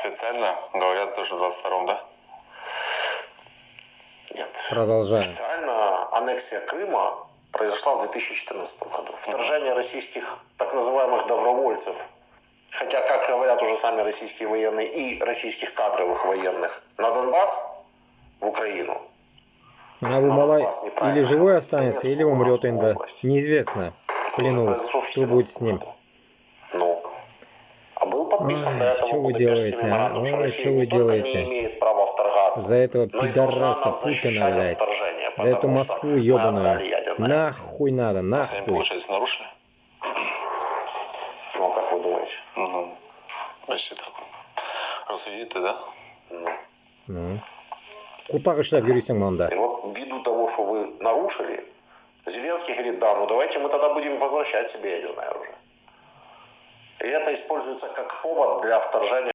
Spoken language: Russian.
официально говорят тоже в 22-м, да? Нет. Продолжаем. Официально аннексия Крыма произошла в 2014 году. Вторжение российских так называемых добровольцев, хотя, как говорят уже сами российские военные и российских кадровых военных, на Донбасс, в Украину. Абу Малай или живой останется, или умрет инда. Неизвестно. В плену. Что будет с ним? Ну. А был подписан до этого что вы Будапештский делаете, а? меморандум, что Ой, Россия что не вы только делаете? не имеет права вторгаться, За этого но и должна пидораса нас Путина, защищать от блядь. вторжения, За эту потому что Москву мы ебаную. отдали ядерное. Нахуй надо, А с вами, нахуй. получается, нарушили? Ну, как вы думаете? Ну, почти так. Рассудите, да? Ну. Кутарышлап жүресің мында. И вот ввиду того, что вы нарушили, Зеленский говорит, да, ну давайте мы тогда будем возвращать себе ядерное оружие. И это используется как повод для вторжения